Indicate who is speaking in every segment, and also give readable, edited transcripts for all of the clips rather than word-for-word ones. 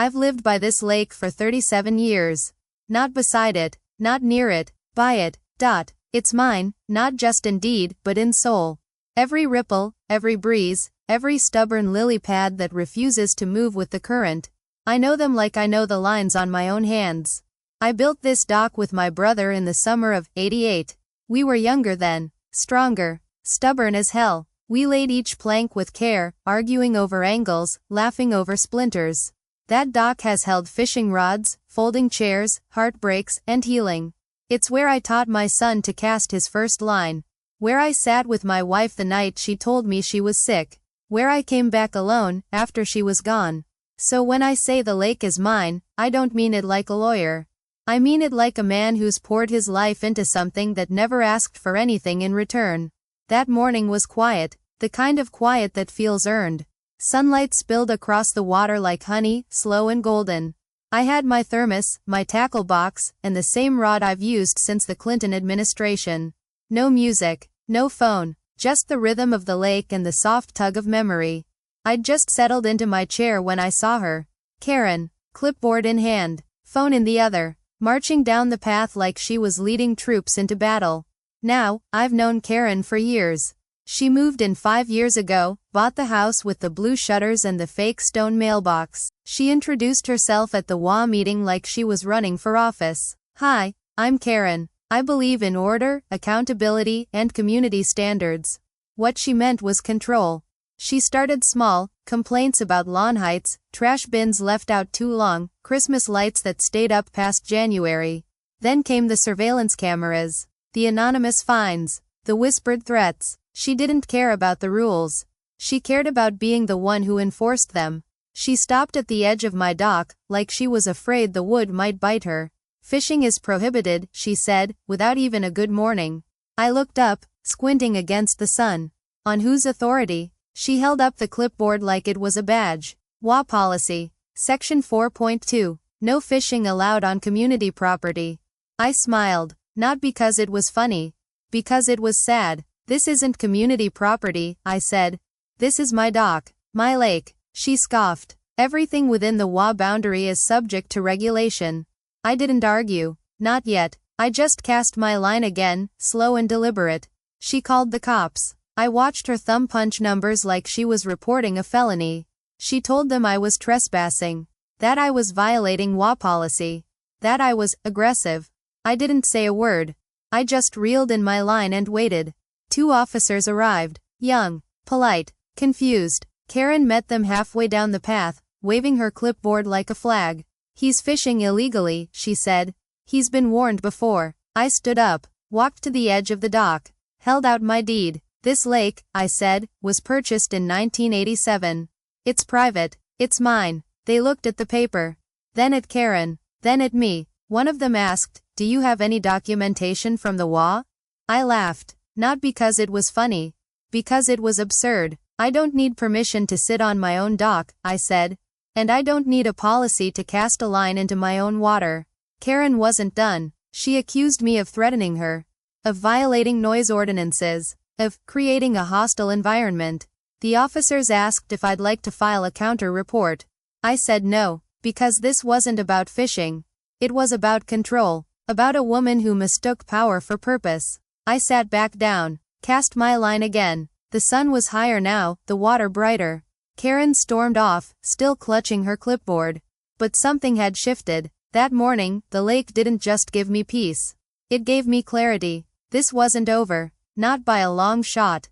Speaker 1: I've lived by this lake for 37 years. Not beside it, not near it, by it. It's mine, not just in deed, but in soul. Every ripple, every breeze, every stubborn lily pad that refuses to move with the current. I know them like I know the lines on my own hands. I built this dock with my brother in the summer of '88. We were younger then, stronger, stubborn as hell. We laid each plank with care, arguing over angles, laughing over splinters. That dock has held fishing rods, folding chairs, heartbreaks, and healing. It's where I taught my son to cast his first line. Where I sat with my wife the night she told me she was sick. Where I came back alone, after she was gone. So when I say the lake is mine, I don't mean it like a lawyer. I mean it like a man who's poured his life into something that never asked for anything in return. That morning was quiet, the kind of quiet that feels earned. Sunlight spilled across the water like honey, slow and golden. I had my thermos, my tackle box, and the same rod I've used since the Clinton administration. No music, no phone, just the rhythm of the lake and the soft tug of memory. I'd just settled into my chair when I saw her. Karen, clipboard in hand, phone in the other, marching down the path like she was leading troops into battle. Now, I've known Karen for years. She moved in 5 years ago, bought the house with the blue shutters and the fake stone mailbox. She introduced herself at the HOA meeting like she was running for office. Hi, I'm Karen. I believe in order, accountability, and community standards. What she meant was control. She started small, complaints about lawn heights, trash bins left out too long, Christmas lights that stayed up past January. Then came the surveillance cameras, the anonymous fines, the whispered threats. She didn't care about the rules. She cared about being the one who enforced them. She stopped at the edge of my dock, like she was afraid the wood might bite her. Fishing is prohibited, she said, without even a good morning. I looked up, squinting against the sun. On whose authority? She held up the clipboard like it was a badge. HOA policy. Section 4.2. No fishing allowed on community property. I smiled. Not because it was funny. Because it was sad. This isn't community property, I said. This is my dock. My lake. She scoffed. Everything within the HOA boundary is subject to regulation. I didn't argue. Not yet. I just cast my line again, slow and deliberate. She called the cops. I watched her thumb punch numbers like she was reporting a felony. She told them I was trespassing. That I was violating HOA policy. That I was aggressive. I didn't say a word. I just reeled in my line and waited. 2 officers arrived. Young, polite, confused. Karen met them halfway down the path, waving her clipboard like a flag. He's fishing illegally, she said. He's been warned before. I stood up, walked to the edge of the dock, held out my deed. This lake, I said, was purchased in 1987. It's private. It's mine. They looked at the paper. Then at Karen. Then at me. One of them asked, "Do you have any documentation from the HOA?" I laughed. Not because it was funny. Because it was absurd. I don't need permission to sit on my own dock, I said. And I don't need a policy to cast a line into my own water. Karen wasn't done. She accused me of threatening her. Of violating noise ordinances. Of creating a hostile environment. The officers asked if I'd like to file a counter report. I said no, because this wasn't about fishing. It was about control. About a woman who mistook power for purpose. I sat back down, cast my line again. The sun was higher now, the water brighter. Karen stormed off, still clutching her clipboard. But something had shifted. That morning, the lake didn't just give me peace. It gave me clarity. This wasn't over. Not by a long shot.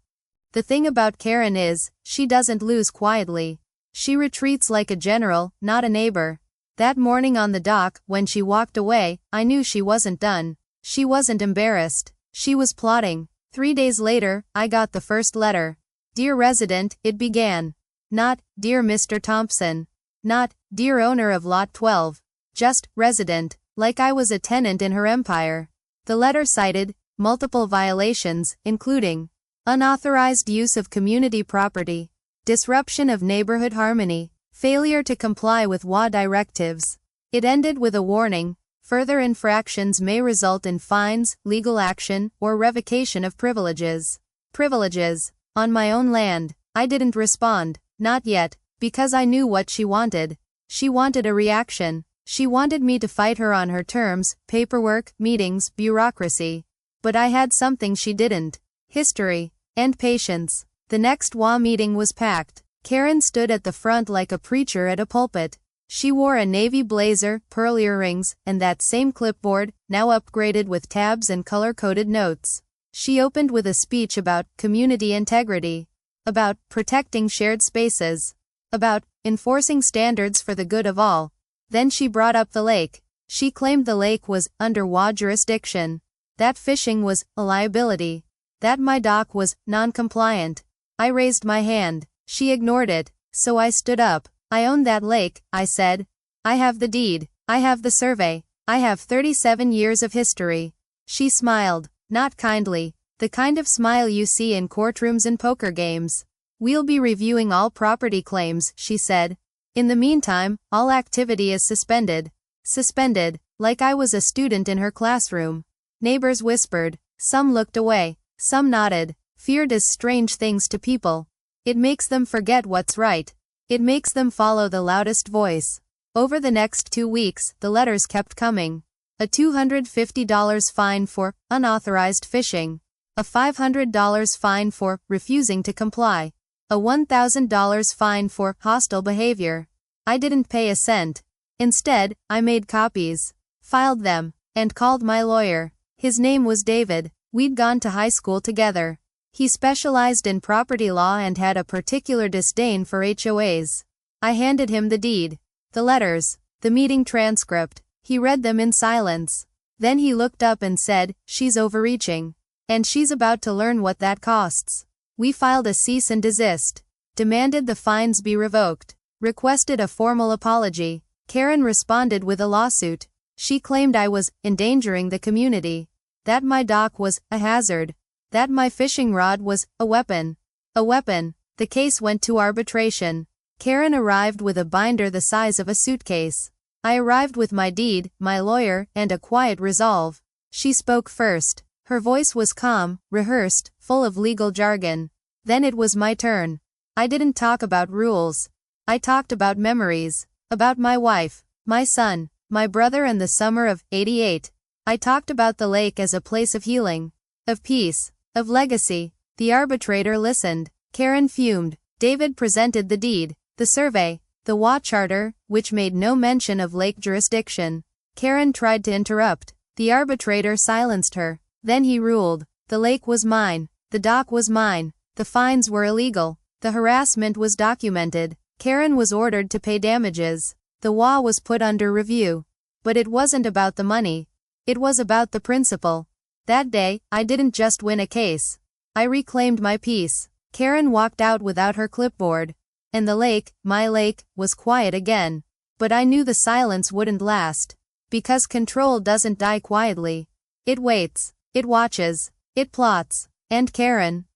Speaker 1: The thing about Karen is, she doesn't lose quietly. She retreats like a general, not a neighbor. That morning on the dock, when she walked away, I knew she wasn't done. She wasn't embarrassed. She was plotting. 3 days later, I got the first letter. Dear resident, it began. Not, Dear Mr. Thompson. Not, Dear owner of Lot 12. Just, resident, like I was a tenant in her empire. The letter cited multiple violations, including unauthorized use of community property, disruption of neighborhood harmony, failure to comply with HOA directives. It ended with a warning. Further infractions may result in fines, legal action, or revocation of privileges. Privileges. On my own land. I didn't respond. Not yet. Because I knew what she wanted. She wanted a reaction. She wanted me to fight her on her terms, paperwork, meetings, bureaucracy. But I had something she didn't. History. And patience. The next HOA meeting was packed. Karen stood at the front like a preacher at a pulpit. She wore a navy blazer, pearl earrings, and that same clipboard, now upgraded with tabs and color-coded notes. She opened with a speech about community integrity, about protecting shared spaces, about enforcing standards for the good of all. Then she brought up the lake. She claimed the lake was under HOA jurisdiction, that fishing was a liability, that my dock was non-compliant. I raised my hand. She ignored it, so I stood up. I own that lake, I said. I have the deed. I have the survey. I have 37 years of history. She smiled, not kindly, the kind of smile you see in courtrooms and poker games. We'll be reviewing all property claims, she said. In the meantime, all activity is suspended. Suspended, like I was a student in her classroom. Neighbors whispered. Some looked away. Some nodded. Fear does strange things to people. It makes them forget what's right. It makes them follow the loudest voice. Over the next 2 weeks, the letters kept coming. A $250 fine for unauthorized fishing. A $500 fine for refusing to comply. A $1,000 fine for hostile behavior. I didn't pay a cent. Instead, I made copies, filed them, and called my lawyer. His name was David. We'd gone to high school together. He specialized in property law and had a particular disdain for HOAs. I handed him the deed, the letters, the meeting transcript. He read them in silence. Then he looked up and said, "She's overreaching. And she's about to learn what that costs." We filed a cease and desist, demanded the fines be revoked, requested a formal apology. Karen responded with a lawsuit. She claimed I was endangering the community, that my dock was a hazard, that my fishing rod was a weapon. A weapon. The case went to arbitration. Karen arrived with a binder the size of a suitcase. I arrived with my deed, my lawyer, and a quiet resolve. She spoke first. Her voice was calm, rehearsed, full of legal jargon. Then it was my turn. I didn't talk about rules. I talked about memories. About my wife, my son, my brother and the summer of '88. I talked about the lake as a place of healing, of peace, of legacy. The arbitrator listened. Karen fumed. David presented the deed, the survey, the HOA charter, which made no mention of lake jurisdiction. Karen tried to interrupt. The arbitrator silenced her. Then he ruled. The lake was mine. The dock was mine. The fines were illegal. The harassment was documented. Karen was ordered to pay damages. The HOA was put under review. But it wasn't about the money. It was about the principle. That day, I didn't just win a case. I reclaimed my peace. Karen walked out without her clipboard. And the lake, my lake, was quiet again. But I knew the silence wouldn't last. Because control doesn't die quietly. It waits. It watches. It plots. And Karen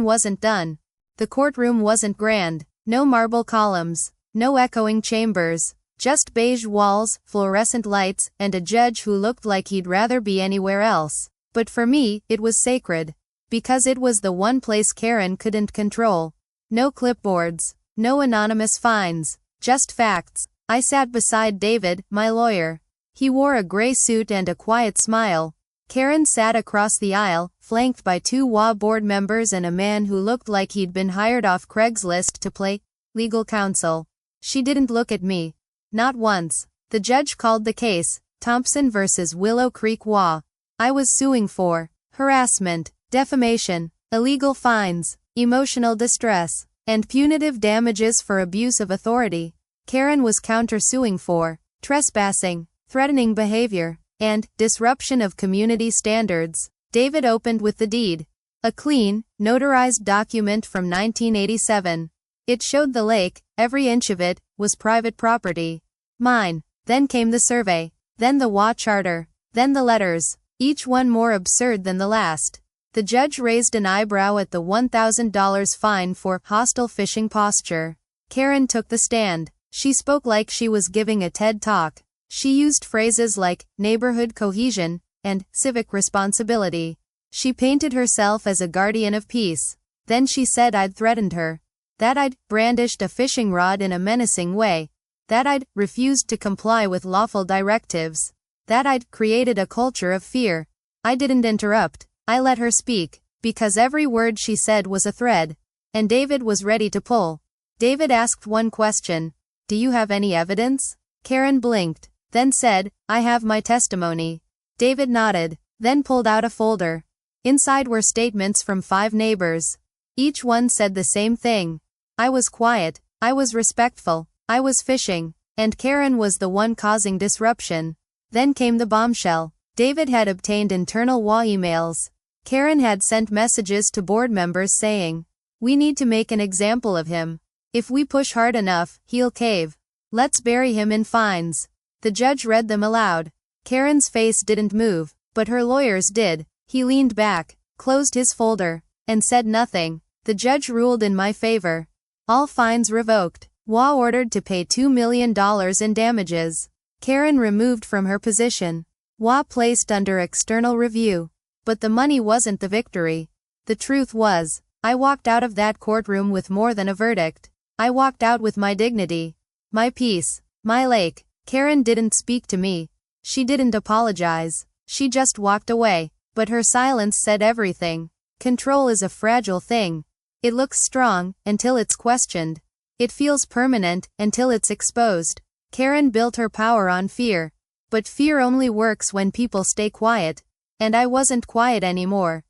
Speaker 1: wasn't done. The courtroom wasn't grand. No marble columns. No echoing chambers. Just beige walls, fluorescent lights, and a judge who looked like he'd rather be anywhere else. But for me, it was sacred. Because it was the one place Karen couldn't control. No clipboards. No anonymous fines. Just facts. I sat beside David, my lawyer. He wore a gray suit and a quiet smile. Karen sat across the aisle, flanked by 2 HOA board members and a man who looked like he'd been hired off Craigslist to play legal counsel. She didn't look at me. Not once. The judge called the case, Thompson versus Willow Creek HOA. I was suing for harassment, defamation, illegal fines, emotional distress, and punitive damages for abuse of authority. Karen was countersuing for trespassing, threatening behavior, and disruption of community standards. David opened with the deed. A clean, notarized document from 1987. It showed the lake, every inch of it, was private property. Mine. Then came the survey. Then the HOA charter. Then the letters. Each one more absurd than the last. The judge raised an eyebrow at the $1,000 fine for hostile fishing posture. Karen took the stand. She spoke like she was giving a TED Talk. She used phrases like neighborhood cohesion and civic responsibility. She painted herself as a guardian of peace. Then she said I'd threatened her. That I'd brandished a fishing rod in a menacing way. That I'd refused to comply with lawful directives. That I'd created a culture of fear. I didn't interrupt. I let her speak, because every word she said was a thread. And David was ready to pull. David asked one question. Do you have any evidence? Karen blinked, then said, I have my testimony. David nodded, then pulled out a folder. Inside were statements from 5 neighbors. Each one said the same thing. I was quiet, I was respectful, I was fishing, and Karen was the one causing disruption. Then came the bombshell. David had obtained internal HOA emails. Karen had sent messages to board members saying, we need to make an example of him. If we push hard enough, he'll cave. Let's bury him in fines. The judge read them aloud. Karen's face didn't move, but her lawyer's did. He leaned back, closed his folder, and said nothing. The judge ruled in my favor. All fines revoked. HOA ordered to pay $2 million in damages. Karen removed from her position. HOA placed under external review. But the money wasn't the victory. The truth was, I walked out of that courtroom with more than a verdict. I walked out with my dignity. My peace. My lake. Karen didn't speak to me. She didn't apologize. She just walked away. But her silence said everything. Control is a fragile thing. It looks strong, until it's questioned. It feels permanent, until it's exposed. Karen built her power on fear. But fear only works when people stay quiet. And I wasn't quiet anymore.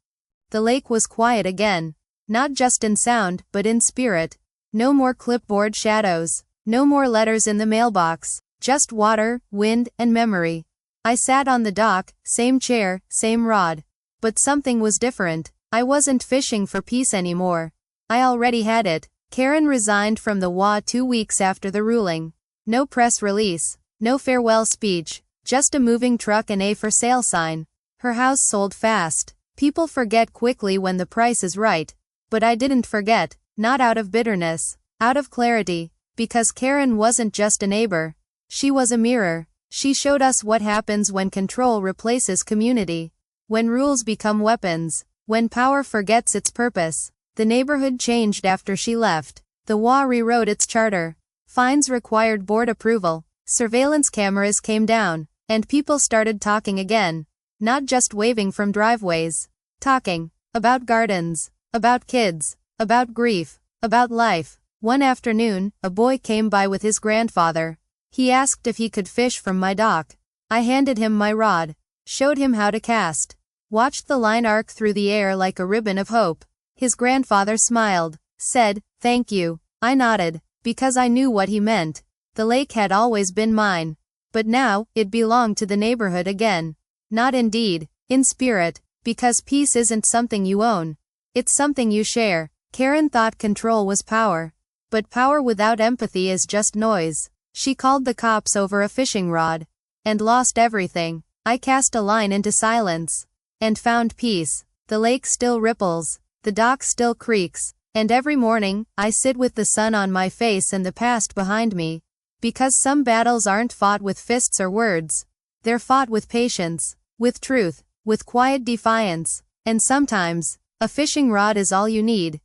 Speaker 1: The lake was quiet again. Not just in sound, but in spirit. No more clipboard shadows. No more letters in the mailbox. Just water, wind, and memory. I sat on the dock, same chair, same rod. But something was different. I wasn't fishing for peace anymore. I already had it. Karen resigned from the HOA 2 weeks after the ruling. No press release. No farewell speech. Just a moving truck and a for sale sign. Her house sold fast. People forget quickly when the price is right. But I didn't forget. Not out of bitterness. Out of clarity. Because Karen wasn't just a neighbor. She was a mirror. She showed us what happens when control replaces community. When rules become weapons. When power forgets its purpose. The neighborhood changed after she left. The HOA rewrote its charter. Fines required board approval. Surveillance cameras came down. And people started talking again. Not just waving from driveways. Talking. About gardens. About kids. About grief. About life. One afternoon, a boy came by with his grandfather. He asked if he could fish from my dock. I handed him my rod. Showed him how to cast. Watched the line arc through the air like a ribbon of hope. His grandfather smiled. Said, thank you. I nodded. Because I knew what he meant. The lake had always been mine. But now, it belonged to the neighborhood again. Not in deed. In spirit. Because peace isn't something you own. It's something you share. Karen thought control was power. But power without empathy is just noise. She called the cops over a fishing rod. And lost everything. I cast a line into silence. And found peace. The lake still ripples. The dock still creaks. And every morning, I sit with the sun on my face and the past behind me. Because some battles aren't fought with fists or words. They're fought with patience. With truth. With quiet defiance. And sometimes, a fishing rod is all you need.